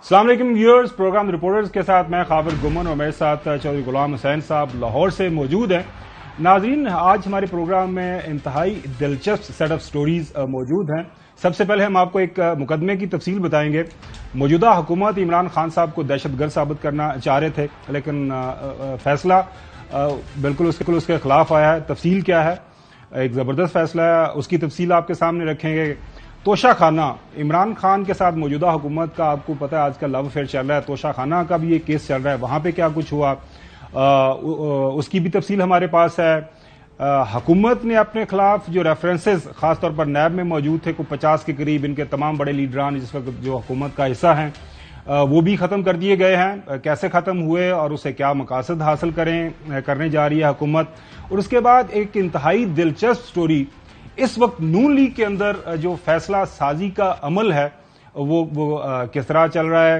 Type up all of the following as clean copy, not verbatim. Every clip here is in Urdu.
السلام علیکم ویورز، پروگرام رپورٹرز کے ساتھ میں خاور گمن اور میرے ساتھ چودھری غلام حسین صاحب لاہور سے موجود ہیں۔ ناظرین، آج ہمارے پروگرام میں انتہائی دلچسپ سیٹ آف سٹوریز موجود ہیں۔ سب سے پہلے ہم آپ کو ایک مقدمے کی تفصیل بتائیں گے۔ موجودہ حکومت عمران خان صاحب کو دہشت گرد ثابت کرنا چاہ رہے تھے، لیکن فیصلہ بالکل اس کے خلاف آیا ہے۔ تفصیل کیا ہے؟ ایک زبردست فیصلہ ہے، اس کی تفصیل آپ کے سامنے رکھیں گے۔ توشہ خانہ، عمران خان کے ساتھ موجودہ حکومت کا آپ کو پتہ ہے آج کل لو افیئر چل رہا ہے، توشہ خانہ کا بھی یہ کیس چل رہا ہے، وہاں پہ کیا کچھ ہوا اس کی بھی تفصیل ہمارے پاس ہے۔ حکومت نے اپنے خلاف جو ریفرنسز خاص طور پر نیب میں موجود تھے، کوئی 50 کے قریب ان کے تمام بڑے لیڈران جس وقت جو حکومت کا حصہ ہیں، وہ بھی ختم کر دیے گئے ہیں۔ کیسے ختم ہوئے اور اسے کیا مقاصد حاصل کرنے جا رہی ہے حکومت، اور اس کے بعد ایک انتہائی دلچسپ سٹوری، اس وقت نون لیگ کے اندر جو فیصلہ سازی کا عمل ہے وہ کس طرح چل رہا ہے،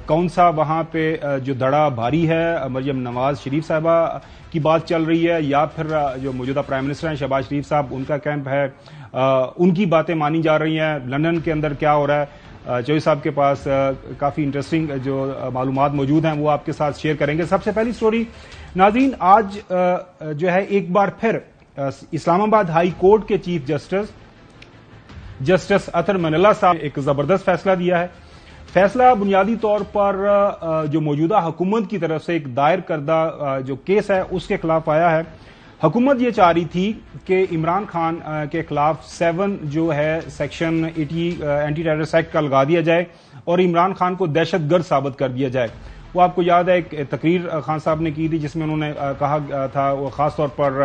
کون سا وہاں پہ جو دڑا بھاری ہے، مریم نواز شریف صاحبہ کی بات چل رہی ہے یا پھر جو موجودہ پرائم منسٹر ہیں شہباز شریف صاحب، ان کا کیمپ ہے، ان کی باتیں مانی جا رہی ہیں۔ لندن کے اندر کیا ہو رہا ہے، چوہدری صاحب کے پاس کافی انٹرسٹنگ جو معلومات موجود ہیں وہ آپ کے ساتھ شیئر کریں گے۔ سب سے پہلی سٹوری ناظرین، آج جو ہے ایک بار پھر اسلام آباد ہائی کورٹ کے چیف جسٹس اطہر من اللہ صاحب نے ایک زبردست فیصلہ دیا ہے۔ فیصلہ بنیادی طور پر جو موجودہ حکومت کی طرف سے ایک دائر کردہ جو کیس ہے اس کے خلاف آیا ہے۔ حکومت یہ چاہ رہی تھی کہ عمران خان کے خلاف 7 جو ہے سیکشن 80 اینٹی ٹیررسٹ ایکٹ کا لگا دیا جائے اور عمران خان کو دہشت گرد ثابت کر دیا جائے۔ وہ آپ کو یاد ہے ایک تقریر خان صاحب نے کی تھی جس میں انہوں نے کہا تھا، وہ خاص طور پر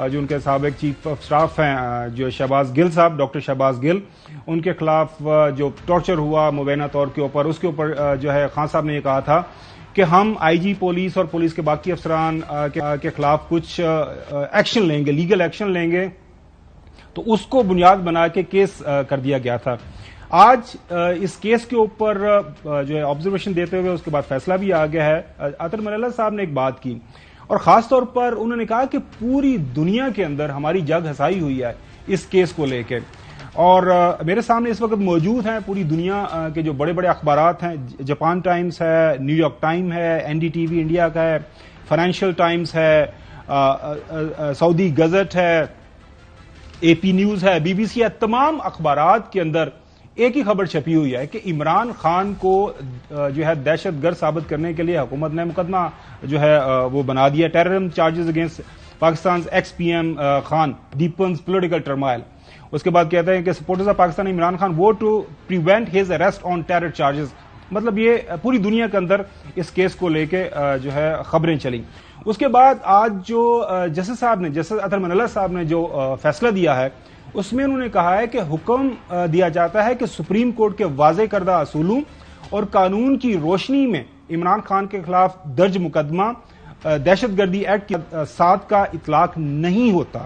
جو ان کے سابق چیف آف سٹاف ہیں جو شہباز گل صاحب، ڈاکٹر شہباز گل، ان کے خلاف جو ٹارچر ہوا مبینہ طور کے اوپر، اس کے اوپر جو ہے خان صاحب نے یہ کہا تھا کہ ہم آئی جی پولیس اور پولیس کے باقی افسران کے خلاف کچھ ایکشن لیں گے، لیگل ایکشن لیں گے، تو اس کو بنیاد بنا کے کیس کر دیا گیا تھا۔ آج اس کیس کے اوپر جو ہے آبزرویشن دیتے ہوئے اس کے بعد فیصلہ بھی آ گیا ہے۔ اطہر من اللہ صاحب نے ایک بات کی اور خاص طور پر انہوں نے کہا کہ پوری دنیا کے اندر ہماری جگ ہسائی ہوئی ہے اس کیس کو لے کے، اور میرے سامنے اس وقت موجود ہیں پوری دنیا کے جو بڑے بڑے اخبارات ہیں، جاپان ٹائمز ہے، نیو یارک ٹائم ہے، N D T V India کا ہے، فائنینشیل ٹائمز ہے، سعودی گزٹ ہے، اے پی نیوز ہے، بی بی سی ہے، تمام اخبارات کے اندر ایک ہی خبر چھپی ہوئی ہے کہ عمران خان کو جو ہے دہشت گرد ثابت کرنے کے لیے حکومت نے مقدمہ جو ہے وہ بنا دیا، terrorism charges against Pakistan ex P M Khan deepens political turmoil. اس کے بعد کہتے ہیں کہ supporters of Pakistan Imran Khan vote to prevent his arrest on terror charges. مطلب یہ پوری دنیا کے اندر اس کیس کو لے کے جو ہے خبریں چلیں۔ اس کے بعد آج جو جسٹس اطہر من اللہ صاحب نے جو فیصلہ دیا ہے اس میں انہوں نے کہا ہے کہ حکم دیا جاتا ہے کہ سپریم کورٹ کے واضح کردہ اصولوں اور قانون کی روشنی میں عمران خان کے خلاف درج مقدمہ دہشت گردی ایکٹ کی 7 کا اطلاق نہیں ہوتا۔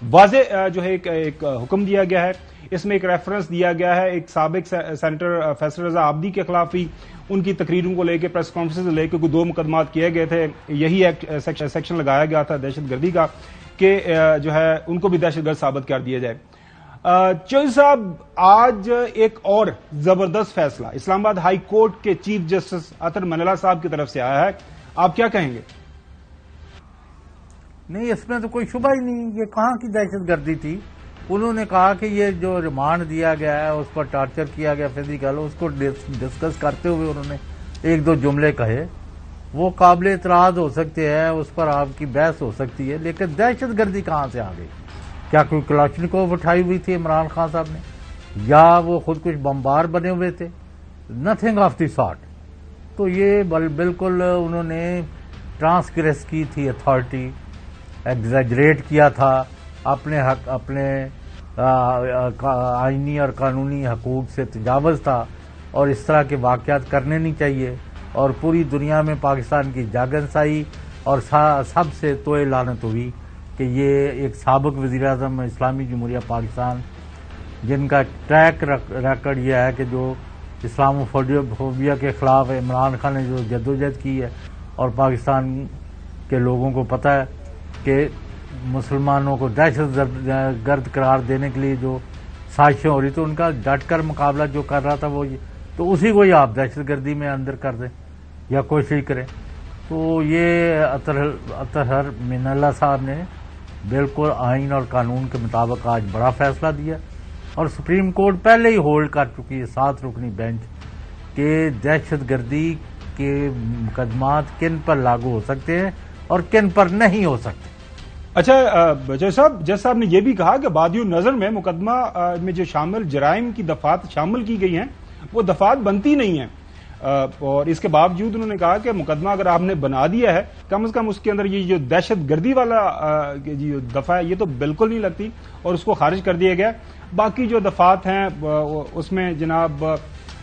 واضح جو ہے ایک حکم دیا گیا ہے، اس میں ایک ریفرنس دیا گیا ہے ایک سابق سینیٹر فیصل رضا عابدی کے خلاف بھی، ان کی تقریروں کو لے کے پریس کانفرنس لے کے 2 مقدمات کیے گئے تھے، یہی ایکٹ سیکشن لگایا گیا تھا دہشت گردی کا کہ جو ہے ان کو بھی دہشت گرد ثابت کر دیا جائے۔ چوہدری صاحب، آج ایک اور زبردست فیصلہ اسلام آباد ہائی کورٹ کے چیف جسٹس اطہر من اللہ صاحب کی طرف سے آیا ہے، آپ کیا کہیں گے؟ نہیں، اس میں تو کوئی شبہ ہی نہیں، یہ کہاں کی دہشت گردی تھی۔ انہوں نے کہا کہ یہ جو ریمانڈ دیا گیا ہے اس پر ٹارچر کیا گیا فزیکل، اس کو ڈسکس کرتے ہوئے انہوں نے 1-2 جملے کہے، وہ قابل اعتراض ہو سکتے ہیں، اس پر آپ کی بحث ہو سکتی ہے، لیکن دہشت گردی کہاں سے آ گئی؟ کیا کوئی کلاشنکوف اٹھائی ہوئی تھی عمران خان صاحب نے، یا وہ خود کچھ بمبار بنے ہوئے تھے؟ Nothing of the sort. تو یہ بالکل انہوں نے ٹرانسگریس کی تھی اتھارٹی، ایگزیجریٹ کیا تھا، اپنے حق، اپنے آئینی اور قانونی حقوق سے تجاوز تھا، اور اس طرح کے واقعات کرنے نہیں چاہیے، اور پوری دنیا میں پاکستان کی جاگ ہنسائی اور سب سے توئے لعنت ہوئی کہ یہ ایک سابق وزیر اعظم اسلامی جمہوریہ پاکستان، جن کا ٹریک ریکارڈ یہ ہے کہ جو اسلام فوبیا کے خلاف عمران خان نے جو جدوجہد کی ہے، اور پاکستان کے لوگوں کو پتہ ہے کہ مسلمانوں کو دہشت گرد قرار دینے کے لیے جو سازشیں ہو رہی، تو ان کا ڈٹ کر مقابلہ جو کر رہا تھا وہ تو اسی کو ہی آپ دہشت گردی میں اندر کر دیں یا کوشش کریں. تو یہ اطہر من اللہ صاحب نے بالکل آئین اور قانون کے مطابق آج بڑا فیصلہ دیا، اور سپریم کورٹ پہلے ہی ہولڈ کر چکی ہے 7 رکنی بینچ کہ دہشت گردی کے مقدمات کن پر لاگو ہو سکتے ہیں اور کن پر نہیں ہو سکتے. اچھا جج صاحب نے یہ بھی کہا کہ بادی نظر میں مقدمہ میں جو شامل جرائم کی دفعات شامل کی گئی ہیں وہ دفعات بنتی نہیں ہیں، اور اس کے باوجود انہوں نے کہا کہ مقدمہ اگر آپ نے بنا دیا ہے کم از کم اس کے اندر یہ جو دہشت گردی والا جو دفعہ ہے یہ تو بالکل نہیں لگتی اور اس کو خارج کر دیا گیا. باقی جو دفعات ہیں اس میں جناب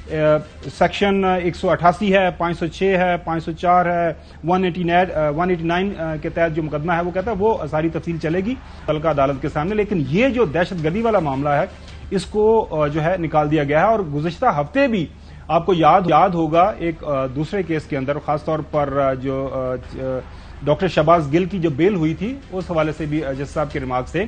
سیکشن 188 ہے، 506 ہے، 504 ہے، 189 کے تحت جو مقدمہ ہے وہ کہتا ہے وہ ساری تفصیل چلے گی متعلقہ عدالت کے سامنے. لیکن یہ جو دہشت گردی والا معاملہ ہے اس کو جو ہے نکال دیا گیا ہے. اور گزشتہ ہفتے بھی آپ کو یاد ہوگا ایک دوسرے کیس کے اندر خاص طور پر جو ڈاکٹر شہباز گل کی جو بیل ہوئی تھی اس حوالے سے بھی جج صاحب کے ریمارک سے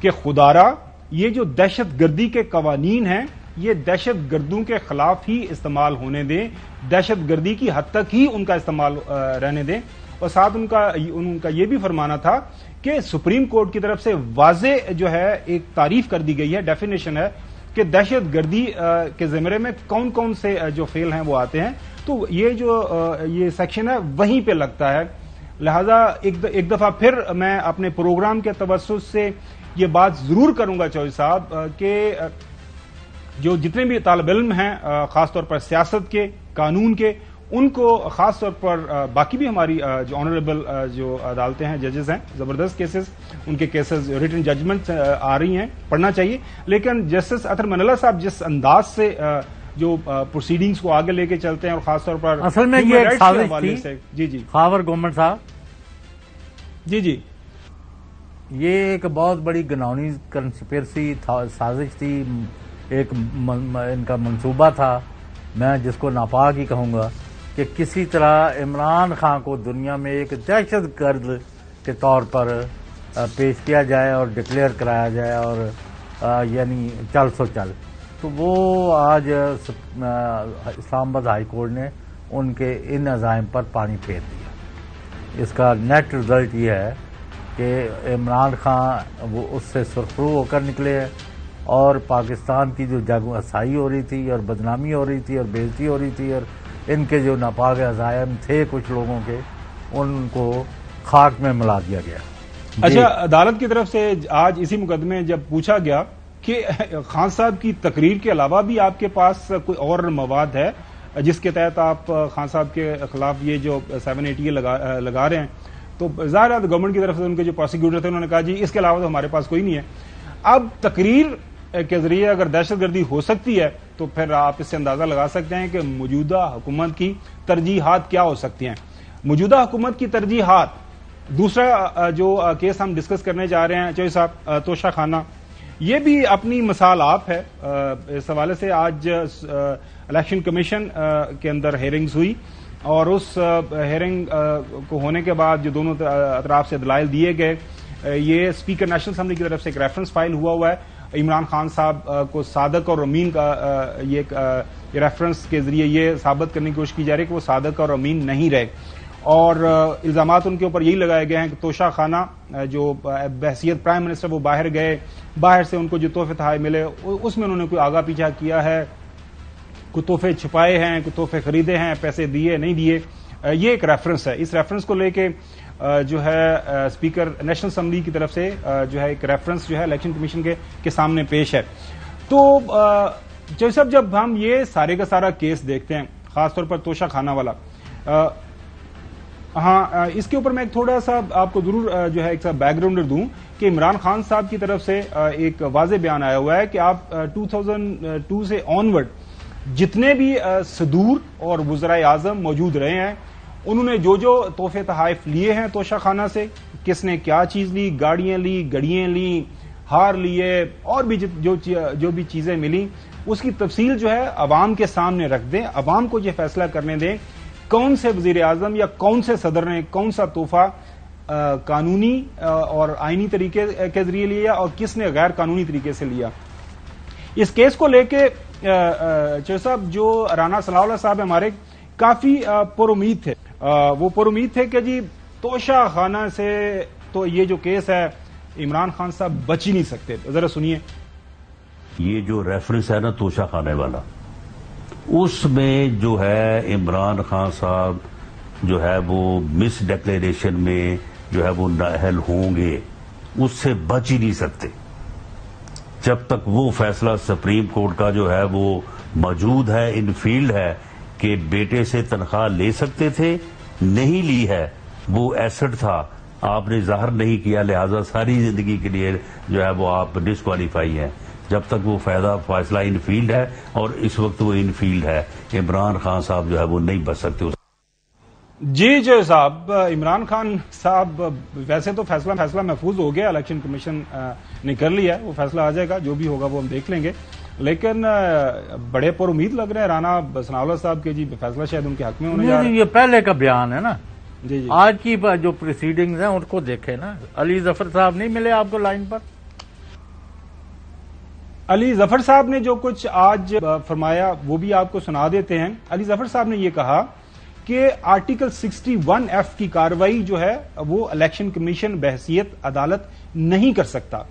کہ خدارا یہ جو دہشت گردی کے قوانین ہیں یہ دہشت گردوں کے خلاف ہی استعمال ہونے دیں، دہشت گردی کی حد تک ہی ان کا استعمال رہنے دیں. اور ساتھ ان کا یہ بھی فرمانا تھا کہ سپریم کورٹ کی طرف سے واضح جو ہے ایک تعریف کر دی گئی ہے، ڈیفینیشن ہے کہ دہشت گردی کے زمرے میں کون کون سے جو فعل ہیں وہ آتے ہیں. تو یہ جو یہ سیکشن ہے وہیں پہ لگتا ہے. لہذا ایک دفعہ پھر میں اپنے پروگرام کے توسط سے یہ بات ضرور کروں گا چوہدری صاحب کہ جو جتنے بھی طالب علم ہیں خاص طور پر سیاست کے، قانون کے، ان کو خاص طور پر باقی بھی ہماری جو آنریبل جو عدالتیں ہیں، ججز ہیں، زبردست کیسز، ان کے کیسز ریٹن ججمنٹ آ رہی ہیں، پڑھنا چاہیے. لیکن جسٹس اطہر من اللہ صاحب جس انداز سے جو پروسیڈنگز کو آگے لے کے چلتے ہیں اور خاص طور پر اصل میں یہ ایک سازش تھی. جی خاور گورنمنٹ صاحب جی یہ ایک بہت بڑی گناؤنی کنسپیرسی سازش تھی، ایک ان کا منصوبہ تھا، میں جس کو ناپاک ہی کہوں گا، کہ کسی طرح عمران خان کو دنیا میں ایک دہشت گرد کے طور پر پیش کیا جائے اور ڈکلیئر کرایا جائے، اور یعنی چل سو چل. تو وہ آج اسلام آباد ہائی کورٹ نے ان کے ان عزائم پر پانی پھیر دیا. اس کا نیٹ رزلٹ یہ ہے کہ عمران خان وہ اس سے سرخرو ہو کر نکلے ہیں، اور پاکستان کی جو جنگ اسائی ہو رہی تھی اور بدنامی ہو رہی تھی اور بےعزتی ہو رہی تھی، اور ان کے جو ناپاک عزائم تھے کچھ لوگوں کے، ان کو خاک میں ملا دیا گیا. اچھا، عدالت کی طرف سے آج اسی مقدمے میں جب پوچھا گیا کہ خان صاحب کی تقریر کے علاوہ بھی آپ کے پاس کوئی اور مواد ہے جس کے تحت آپ خان صاحب کے خلاف یہ جو 780 لگا رہے ہیں، تو ظاہر ہے گورنمنٹ کی طرف سے ان کے جو پروسیکیوٹر تھے انہوں نے کہا جی اس کے علاوہ تو ہمارے پاس کوئی نہیں ہے. اب تقریر کے ذریعے اگر دہشت گردی ہو سکتی ہے تو پھر آپ اس سے اندازہ لگا سکتے ہیں کہ موجودہ حکومت کی ترجیحات کیا ہو سکتی ہیں. موجودہ حکومت کی ترجیحات. دوسرا جو کیس ہم ڈسکس کرنے جا رہے ہیں چوہدری صاحب، توشہ خانہ، یہ بھی اپنی مثال آپ ہے. اس حوالے سے آج الیکشن کمیشن کے اندر ہیئرنگز ہوئی، اور اس ہیئرنگ کو ہونے کے بعد جو دونوں اطراف سے دلائل دیے گئے، یہ اسپیکر نیشنل اسمبلی کی طرف سے ایک ریفرنس فائل ہوا ہے. عمران خان صاحب کو صادق اور امین کا یہ ریفرنس کے ذریعے یہ ثابت کرنے کی کوشش کی جا رہی ہے کہ وہ صادق اور امین نہیں رہے، اور الزامات ان کے اوپر یہی لگائے گئے ہیں کہ توشہ خانہ جو بحیثیت پرائم منسٹر وہ باہر گئے، باہر سے ان کو جو تحفے تحائف ملے اس میں انہوں نے کوئی آگاہ پیچھا کیا ہے، کوئی تحفے چھپائے ہیں، کوئی تحفے خریدے ہیں، پیسے دیے نہیں دیے. یہ ایک ریفرنس ہے. اس ریفرنس کو لے کے جو ہے اسپیکر نیشنل اسمبلی کی طرف سے جو ہے ایک ریفرنس جو ہے الیکشن کمیشن کے سامنے پیش ہے. تو چوہدری صاحب جب ہم یہ سارے کا سارا کیس دیکھتے ہیں، خاص طور پر توشہ خانہ والا، ہاں اس کے اوپر میں ایک تھوڑا سا آپ کو ضرور جو ہے ایک سا بیک گراؤنڈر دوں کہ عمران خان صاحب کی طرف سے ایک واضح بیان آیا ہوا ہے کہ آپ 2002 سے آنورڈ جتنے بھی صدور اور وزرائے اعظم موجود رہے ہیں، انہوں نے جو جو تحفے تحائف لیے ہیں توشہ خانہ سے، کس نے کیا چیز لی، گاڑیاں لی، گڑیاں لی، ہار لیے، اور بھی جو بھی چیزیں ملی، اس کی تفصیل جو ہے عوام کے سامنے رکھ دیں، عوام کو یہ فیصلہ کرنے دیں کون سے وزیر اعظم یا کون سے صدر نے کون سا تحفہ قانونی اور آئینی طریقے کے ذریعے لیا اور کس نے غیر قانونی طریقے سے لیا. اس کیس کو لے کے چیر صاحب جو رانا ثناء اللہ صاحب ہمارے کافی پر امید تھے، وہ پر امید تھے کہ جی توشہ خانہ سے تو یہ جو کیس ہے عمران خان صاحب بچ ہی نہیں سکتے. ذرا سنیے. یہ جو ریفرنس ہے نا توشہ خانے والا، اس میں جو ہے عمران خان صاحب جو ہے وہ مس ڈکلیریشن میں جو ہے وہ نااہل ہوں گے، اس سے بچ ہی نہیں سکتے جب تک وہ فیصلہ سپریم کورٹ کا جو ہے وہ موجود ہے، ان فیلڈ ہے کہ بیٹے سے تنخواہ لے سکتے تھے، نہیں لی ہے، وہ ایسٹ تھا، آپ نے ظاہر نہیں کیا، لہذا ساری زندگی کے لیے جو ہے وہ آپ ڈسکوالیفائی ہیں. جب تک وہ فیصلہ ان فیلڈ ہے، اور اس وقت وہ ان فیلڈ ہے، عمران خان صاحب جو ہے وہ نہیں بچ سکتے. جی صاحب، عمران خان صاحب ویسے تو فیصلہ محفوظ ہو گیا، الیکشن کمیشن نے کر لیا ہے، وہ فیصلہ آ جائے گا، جو بھی ہوگا وہ ہم دیکھ لیں گے. لیکن بڑے پر امید لگ رہے ہیں رانا ثناء اللہ صاحب کے، جی فیصلہ شاید ان کے حق میں ہونے جا رہا ہے. یہ پہلے کا بیان ہے نا. جی آج کی جو پروسیڈنگز ہیں ان کو دیکھیں نا. علی ظفر صاحب نہیں ملے آپ کو لائن پر؟ علی ظفر صاحب نے جو کچھ آج فرمایا وہ بھی آپ کو سنا دیتے ہیں. علی ظفر صاحب نے یہ کہا کہ آرٹیکل 61F کی کارروائی جو ہے وہ الیکشن کمیشن بحیثیت عدالت نہیں کر سکتا.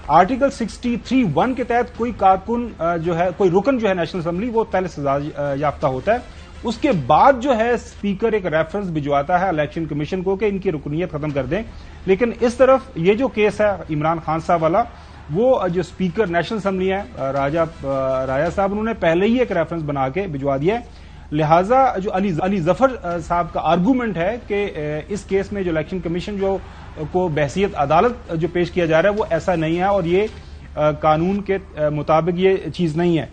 آرٹیکل 63(1) کے تحت کوئی کارکن جو ہے، کوئی رکن جو ہے نیشنل اسمبلی، وہ پہلے سزا یافتہ ہوتا ہے، اس کے بعد جو ہے اسپیکر ایک ریفرنس بھجواتا ہے الیکشن کمیشن کو کہ ان کی رکنیت ختم کر دیں. لیکن اس طرف یہ جو کیس ہے عمران خان صاحب والا، وہ جو اسپیکر نیشنل اسمبلی ہے راجا صاحب، انہوں نے پہلے ہی ایک ریفرنس بنا کے بھجوا دیا ہے. لہذا جو علی ظفر صاحب کا آرگومنٹ ہے کہ اس کیس میں جو الیکشن کمیشن جو کو بحیثیت عدالت جو پیش کیا جا رہا ہے وہ ایسا نہیں ہے، اور یہ قانون کے مطابق یہ چیز نہیں ہے.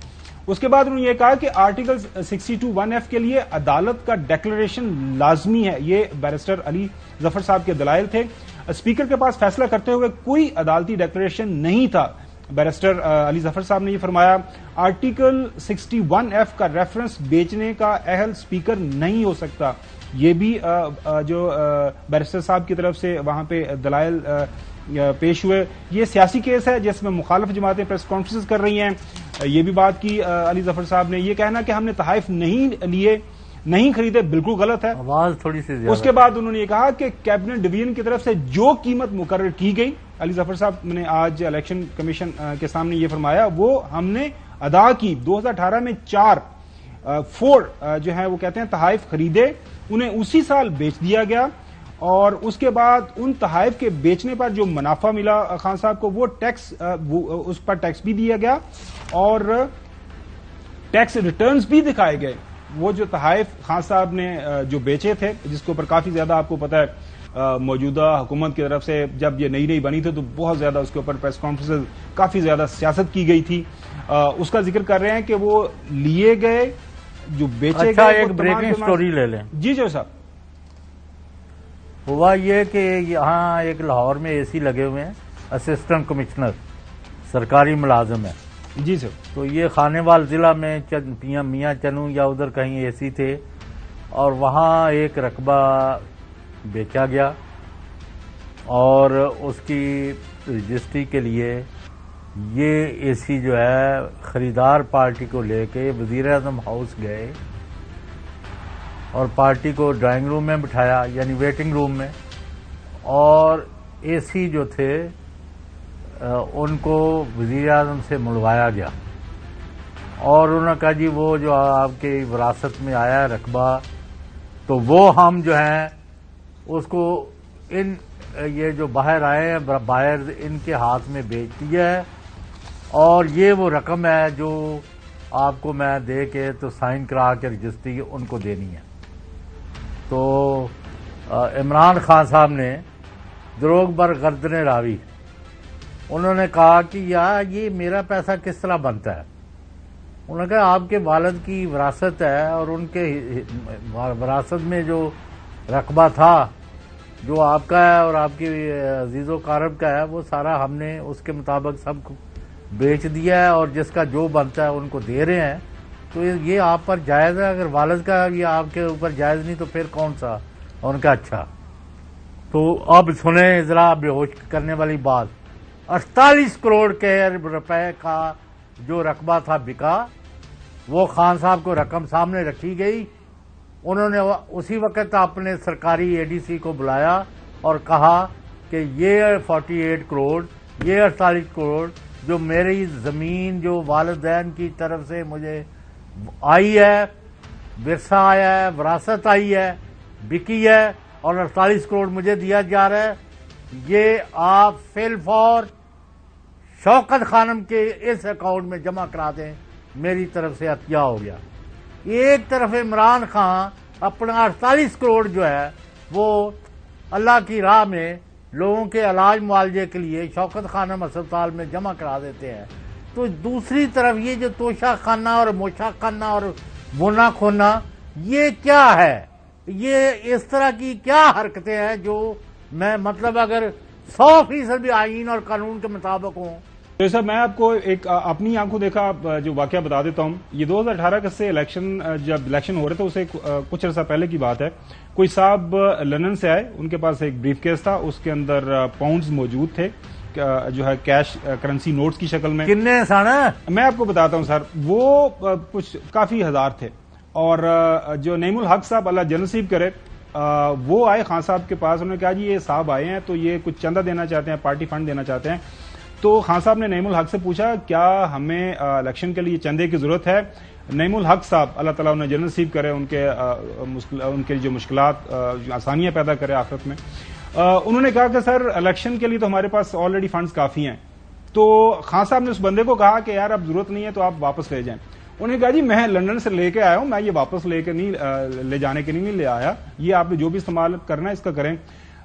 اس کے بعد انہوں نے یہ کہا کہ آرٹیکل 62(1)F کے لیے عدالت کا ڈیکلریشن لازمی ہے. یہ بیرسٹر علی ظفر صاحب کے دلائل تھے. اسپیکر کے پاس فیصلہ کرتے ہوئے کوئی عدالتی ڈیکلریشن نہیں تھا. بیرسٹر علی ظفر صاحب نے یہ فرمایا آرٹیکل 61F کا ریفرنس بیچنے کا اہل اسپیکر نہیں ہو سکتا. یہ بھی جو بیرسٹر صاحب کی طرف سے وہاں پہ دلائل پیش ہوئے. یہ سیاسی کیس ہے جس میں مخالف جماعتیں پریس کانفرنس کر رہی ہیں. یہ بھی بات کی علی ظفر صاحب نے. یہ کہنا کہ ہم نے تحائف نہیں لیے، نہیں خریدے، بالکل غلط ہے. آواز تھوڑی سی زیادہ. اس کے بعد انہوں نے یہ کہا کہ کیبنٹ ڈویژن کی طرف سے جو قیمت مقرر کی گئی، علی ظفر صاحب نے آج الیکشن کمیشن کے سامنے یہ فرمایا، وہ ہم نے ادا کی. 2018 میں 4 جو ہے وہ کہتے ہیں تحائف خریدے، انہیں اسی سال بیچ دیا گیا، اور اس کے بعد ان تحائف کے بیچنے پر جو منافع ملا خان صاحب کو، وہ ٹیکس، اس پر ٹیکس بھی دیا گیا اور ٹیکس ریٹرنز بھی دکھائے گئے. وہ جو تحائف خان صاحب نے جو بیچے تھے، جس کے اوپر کافی زیادہ آپ کو پتا ہے موجودہ حکومت کی طرف سے جب یہ نئی بنی تھی تو بہت زیادہ اس کے اوپر پریس کانفرنس، کافی زیادہ سیاست کی گئی تھی. اس کا ذکر کر رہے ہیں کہ وہ لیے گئے، جو بیچے گئے. ایک بریکنگ سٹوری لے لیں. جی صاحب. ہوا یہ کہ یہاں ایک لاہور میں اے سی لگے ہوئے ہیں، اسسٹنٹ کمشنر سرکاری ملازم ہے. جی سر. تو یہ خانیوال ضلع میں میاں چنو یا ادھر کہیں اے سی تھے، اور وہاں ایک رقبہ بیچا گیا، اور اس کی رجسٹری کے لیے یہ اے سی جو ہے خریدار پارٹی کو لے کے وزیر اعظم ہاؤس گئے، اور پارٹی کو ڈرائنگ روم میں بٹھایا، یعنی ویٹنگ روم میں، اور اے سی جو تھے ان کو وزیر اعظم سے ملوایا گیا، اور انہوں نے کہا جی وہ جو آپ کے وراثت میں آیا ہے رقبہ، تو وہ ہم جو ہیں اس کو یہ جو باہر آئے ہیں باہر ان کے ہاتھ میں بیچ دیا ہے، اور یہ وہ رقم ہے جو آپ کو میں دے کے تو سائن کرا کے رجسٹری ان کو دینی ہے. تو عمران خان صاحب نے دروغ بر گردن راوی، انہوں نے کہا کہ یار یہ میرا پیسہ کس طرح بنتا ہے. انہوں نے کہا آپ کے والد کی وراثت ہے، اور ان کے وراثت میں جو رقبہ تھا جو آپ کا ہے اور آپ کی عزیز و قارب کا ہے، وہ سارا ہم نے اس کے مطابق سب کو بیچ دیا ہے، اور جس کا جو بنتا ہے ان کو دے رہے ہیں. تو یہ آپ پر جائز ہے؟ اگر والد کا یہ آپ کے اوپر جائز نہیں تو پھر کون سا؟ ان کا اچھا. تو اب سنیں ذرا بے ہوش کرنے والی بات. 48 کروڑ کے روپے کا جو رقبہ تھا بکا، وہ خان صاحب کو رقم سامنے رکھی گئی. انہوں نے اسی وقت اپنے سرکاری اے ڈی سی کو بلایا اور کہا کہ یہ 48 کروڑ، یہ 48 کروڑ جو میری زمین جو والدین کی طرف سے مجھے آئی ہے، ورثہ آیا ہے، وراثت آئی ہے، بکی ہے، اور 48 کروڑ مجھے دیا جا رہا ہے، یہ آپ فی الفور شوکت خانم کے اس اکاؤنٹ میں جمع کرا دیں، میری طرف سے عطیہ ہو گیا. ایک طرف عمران خان اپنا 48 کروڑ جو ہے وہ اللہ کی راہ میں لوگوں کے علاج معالجے کے لیے شوکت خانم اسپتال میں جمع کرا دیتے ہیں، تو دوسری طرف یہ جو توشہ خانہ اور موشہ خانہ اور بونا کھونا، یہ کیا ہے؟ یہ اس طرح کی کیا حرکتیں ہیں جو میں مطلب اگر 100% بھی آئین اور قانون کے مطابق ہوں. تو سر میں آپ کو ایک اپنی آنکھوں دیکھا جو واقعہ بتا دیتا ہوں. یہ 2018 سے جب الیکشن ہو رہے تھے اسے کچھ عرصہ پہلے کی بات ہے. کوئی صاحب لندن سے آئے، ان کے پاس ایک بریف کیس تھا، اس کے اندر پاؤنڈز موجود تھے جو ہے کیش کرنسی نوٹس کی شکل میں. کتنے سانا؟ میں آپ کو بتاتا ہوں سر، وہ کچھ کافی ہزار تھے. اور جو نعیم الحق صاحب اللہ جنصیب کرے وہ آئے خان صاحب کے پاس. انہوں نے کہا جی یہ صاحب آئے ہیں تو یہ کچھ چندہ دینا چاہتے ہیں، پارٹی فنڈ دینا چاہتے ہیں. تو خان صاحب نے نعیم الحق سے پوچھا کیا ہمیں الیکشن کے لیے چندے کی ضرورت ہے؟ نعیم الحق صاحب اللہ تعالیٰ انہیں جنت نصیب کرے، ان کے جو مشکلات آسانیاں پیدا کرے آخرت میں. انہوں نے کہا کہ سر الیکشن کے لیے تو ہمارے پاس آلریڈی فنڈز کافی ہیں. تو خان صاحب نے اس بندے کو کہا کہ یار اب ضرورت نہیں ہے تو آپ واپس لے جائیں. انہوں نے کہا جی میں لندن سے لے کے آیا ہوں، میں یہ واپس لے جانے کے نہیں لے آیا، یہ آپ نے جو بھی استعمال کرنا ہے اس کا کریں.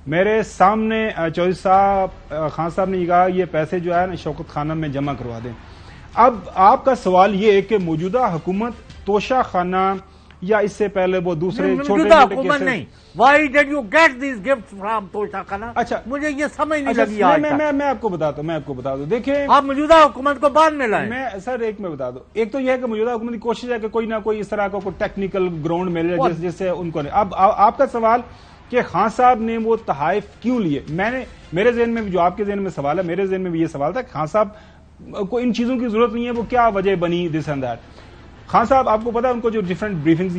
میرے سامنے چودھری صاحب خان صاحب نے یہ کہا یہ پیسے جو ہے نا شوکت خانہ میں جمع کروا دیں. اب آپ کا سوال یہ ہے کہ موجودہ حکومت توشہ خانہ یا اس سے پہلے وہ دوسرے چھوٹے حکومت نہیں، why did you get these gift from Tosha Khana? اچھا مجھے یہ سمجھ نہیں لگی. میں آپ کو بتا دوں دیکھیں آپ موجودہ حکومت کو بعد میں لائیں. میں سر ایک میں بتا دوں، ایک تو یہ ہے کہ موجودہ حکومت کی کوشش ہے کہ کوئی نہ کوئی اس طرح کا کوئی ٹیکنیکل گراؤنڈ مل جائے جس سے ان کو. اب آپ کا سوال کہ خان صاحب نے وہ تحائف کیوں لیے، میرے ذہن میں جو آپ کے ذہن میں سوال ہے، میرے ذہن میں بھی یہ سوال تھا کہ خان صاحب کو ان چیزوں کی ضرورت نہیں ہے، وہ کیا وجہ بنی دس اینڈ دیٹ. خان صاحب آپ کو پتا ہے ان کو جو ڈفرینٹ بریفنگز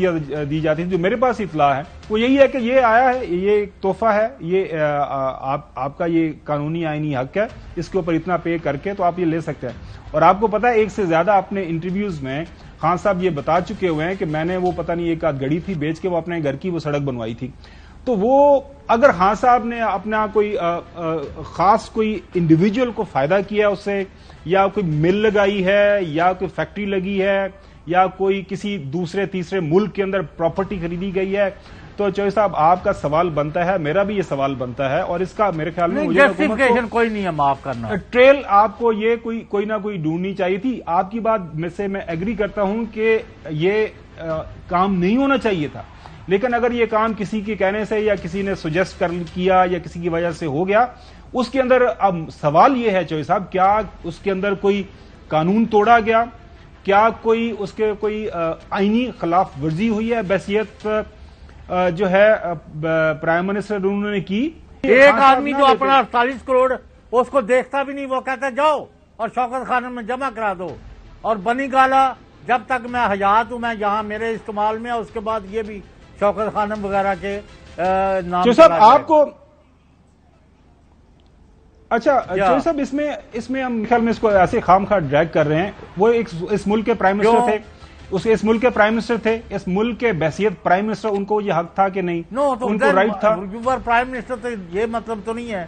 دی جاتی ہیں، جو میرے پاس اطلاع ہے وہ یہی ہے کہ یہ آیا ہے، یہ ایک تحفہ ہے، یہ آپ کا یہ قانونی آئینی حق ہے، اس کے اوپر اتنا پے کر کے تو آپ یہ لے سکتے ہیں. اور آپ کو پتا ہے ایک سے زیادہ اپنے انٹرویوز میں خان صاحب یہ بتا چکے ہوئے ہیں کہ میں نے وہ پتہ نہیں ایک آدھ گڑی تھی بیچ کے وہ اپنے گھر کی وہ سڑک بنوائی تھی. تو وہ اگر خان صاحب نے اپنا کوئی خاص کوئی انڈیویجول کو فائدہ کیا اس سے، یا کوئی مل لگائی ہے، یا کوئی فیکٹری لگی ہے، یا کوئی کسی دوسرے تیسرے ملک کے اندر پراپرٹی خریدی گئی ہے، تو چوہدری صاحب آپ کا سوال بنتا ہے، میرا بھی یہ سوال بنتا ہے، اور اس کا میرے خیال میں جسٹیفیکیشن کوئی نہیں ہے معاف کرنا. ٹریل آپ کو یہ کوئی نہ کوئی ڈھونڈنی چاہیے تھی. آپ کی بات میں سے میں ایگری کرتا ہوں کہ یہ کام نہیں ہونا چاہیے تھا، لیکن اگر یہ کام کسی کے کہنے سے یا کسی نے سجیسٹ کیا یا کسی کی وجہ سے ہو گیا، اس کے اندر اب سوال یہ ہے چوہدری صاحب کیا اس کے اندر کوئی قانون توڑا گیا، کیا کوئی اس کے کوئی آئینی خلاف ورزی ہوئی ہے؟ بحثیت جو ہے پرائم منسٹر انہوں نے کی. ایک آدمی جو اپنا 48 کروڑ اس کو دیکھتا بھی نہیں، وہ کہتا جاؤ اور شوکت خانہ میں جمع کرا دو، اور بنی گالا جب تک میں حیات ہوں میں یہاں میرے استعمال میں، اس کے بعد یہ بھی شوکت خانم وغیرہ کے نام. جو صاحب آپ کو اچھا چوہدری صاحب اس میں ہم خیال میں اس کو ایسے خام خواہ ڈریگ کر رہے ہیں. وہ اس ملک کے پرائم منسٹر تھے، اس ملک کے پرائم منسٹر تھے، اس ملک کے بحثیت پرائم منسٹر، ان کو یہ حق تھا کہ نہیں؟ ان کو رائٹ تھا. پرائم منسٹر تو یہ مطلب تو نہیں ہے.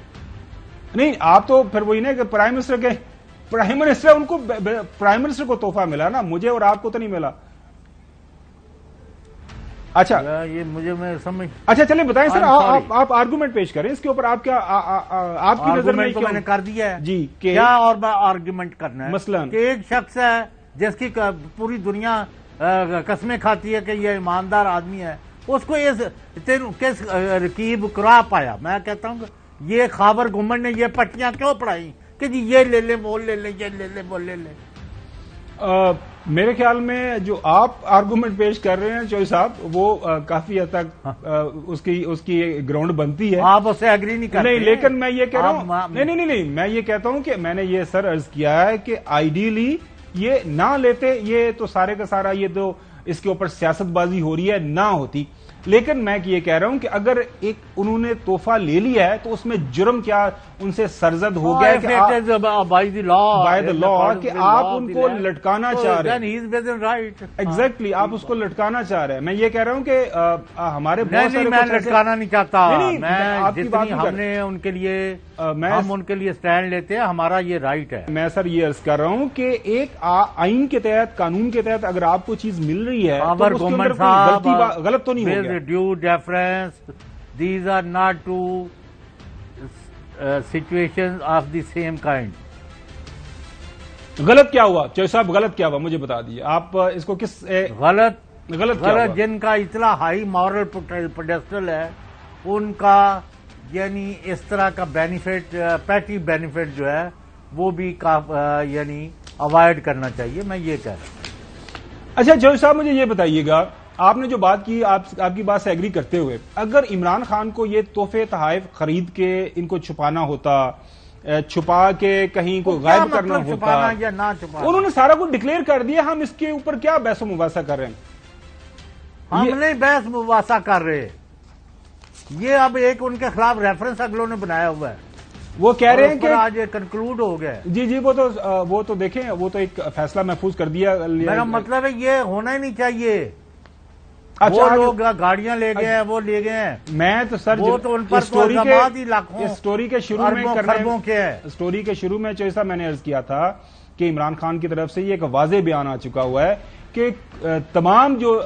نہیں آپ تو پھر وہی نا کہ پرائم منسٹر ان کو پرائم منسٹر کو تحفہ ملا نا، مجھے اور آپ کو تو نہیں ملا. اچھا یہ مجھے میں سمجھ. اچھا چلیں بتائیں سر، آپ آرگومنٹ پیش کریں اس کے اوپر. آپ کیا آپ کی نظر میں نے کر دیا ہے جی کیا، اور آرگومنٹ کرنا ہے مثلا کہ ایک شخص ہے جس کی پوری دنیا قسمیں کھاتی ہے کہ یہ ایماندار آدمی ہے، اس کو کس رکیب کرا پایا؟ میں کہتا ہوں کہ یہ خاور گمن نے یہ پٹیاں کیوں پڑھائی کہ جی یہ لے لیں وہ لے لیں، یہ لے لیں وہ لے لیں. میرے خیال میں جو آپ آرگومنٹ پیش کر رہے ہیں چوہدری صاحب وہ کافی حد تک اس کی گراؤنڈ بنتی ہے. آپ اس سے ایگری نہیں کرتے؟ نہیں، لیکن میں یہ کہہ رہا ہوں نہیں، میں یہ کہتا ہوں کہ میں نے یہ سر عرض کیا ہے کہ آئیڈیلی یہ نہ لیتے، یہ تو سارے کا سارا یہ تو اس کے اوپر سیاست بازی ہو رہی ہے، نہ ہوتی. لیکن میں یہ کہہ رہا ہوں کہ اگر ایک انہوں نے تحفہ لے لیا ہے تو اس میں جرم کیا ان سے سرزد ہو گیا کہ بائی دی لا کہ آپ ان کو لٹکانا چاہ رہے ہیں. ایگزیکٹلی آپ اس کو لٹکانا چاہ رہے ہیں. میں یہ کہہ رہا ہوں کہ ہمارے بہت سارے میں لٹکانا نہیں چاہتا. آپ کی بات ہم نے ان کے لیے ہم ان کے لیے سٹینڈ لیتے ہیں، ہمارا یہ رائٹ ہے. میں سر یہ عرض کر رہا ہوں کہ ایک آئین کے تحت، قانون کے تحت اگر آپ کو چیز مل رہی ہے تو اس کے اندر کوئی غلط تو نہیں ہو گیا. Due deference, these are not two situations of the same kind. غلط کیا ہوا چوہے صاحب؟ غلط کیا ہوا مجھے بتا دیجیے. آپ اس کو کس غلط جن کا اتنا ہائی مورل پیڈسٹل ہے ان کا یعنی اس طرح کا بینیفٹ، پیٹی بینیفٹ جو ہے وہ بھی یعنی اوائڈ کرنا چاہیے. میں یہ کہہ رہا ہوں. اچھا چوہے صاحب مجھے یہ بتائیے گا، آپ نے جو بات کی آپ کی بات سے ایگری کرتے ہوئے، اگر عمران خان کو یہ تحفے تحائف خرید کے ان کو چھپانا ہوتا، چھپا کے کہیں کو غائب کرنا ہوتا، یا نہ چھپانا، انہوں نے سارا کچھ ڈکلیئر کر دیا، ہم اس کے اوپر کیا بحث و مباحثہ کر رہے ہیں؟ ہم نہیں بحث مباحثہ کر رہے. یہ اب ایک ان کے خلاف ریفرنس اگلوں نے بنایا ہوا ہے. وہ کہہ رہے ہیں کہ آج کنکلوڈ ہو گیا. جی وہ تو دیکھیں، وہ تو ایک فیصلہ محفوظ کر دیا. میرا مطلب ہے یہ ہونا ہی نہیں چاہیے. وہ لوگ گاڑیاں لے گئے ہیں، وہ لے گئے ہیں. میں تو سر وہ تو ان پر اسٹوری کے شروع میں اسٹوری کے شروع میں چوہے صاحب میں نے عرض کیا تھا کہ عمران خان کی طرف سے یہ ایک واضح بیان آ چکا ہوا ہے کہ تمام جو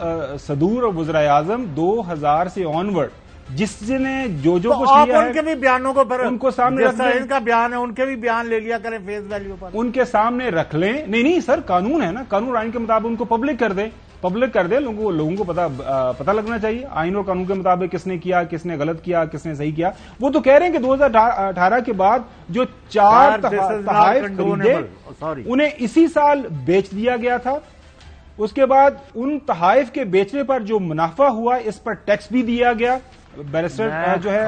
صدور اور وزرائے اعظم 2000 سے آنورڈ جس نے جو کچھ لیا ہے، ان کے بھی بیانوں کو ان کو سامنے رکھ لیں. ان کا بیان ہے، ان کے بھی بیان لے لیا کریں فیس ویلیو پر، ان کے سامنے رکھ لیں. نہیں سر، قانون ہے نا، قانون آئین کے مطابق ان کو پبلک کر دیں. لوگوں کو پتہ لگنا چاہیے آئین اور قانون کے مطابق کس نے کیا، کس نے غلط کیا، کس نے صحیح کیا. وہ تو کہہ رہے ہیں کہ 2018 کے بعد جو 4 تحائف خریدے انہیں اسی سال بیچ دیا گیا تھا. اس کے بعد ان تحائف کے بیچنے پر جو منافع ہوا اس پر ٹیکس بھی دیا گیا. بیرسٹر جو ہے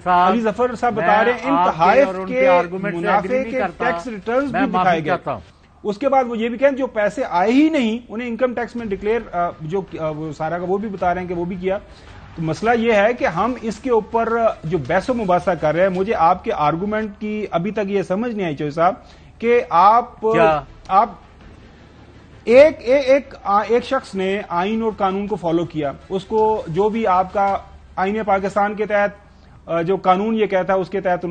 علی ظفر صاحب بتا رہے ہیں ان تحائف کے منافع کے ٹیکس ریٹرنز بھی دکھائے گئے. اس کے بعد وہ یہ بھی کہیں جو پیسے آئے ہی نہیں انہیں انکم ٹیکس میں ڈکلیئر جو سارا کا وہ بھی بتا رہے ہیں کہ وہ بھی کیا. تو مسئلہ یہ ہے کہ ہم اس کے اوپر جو بحث و مباحثہ کر رہے ہیں، مجھے آپ کے آرگومنٹ کی ابھی تک یہ سمجھ نہیں آئی چوہے صاحب کہ آپ ایک شخص نے آئین اور قانون کو فالو کیا، اس کو جو بھی آپ کا آئین پاکستان کے تحت جو قانون یہ کہتا ہے اس کے تحت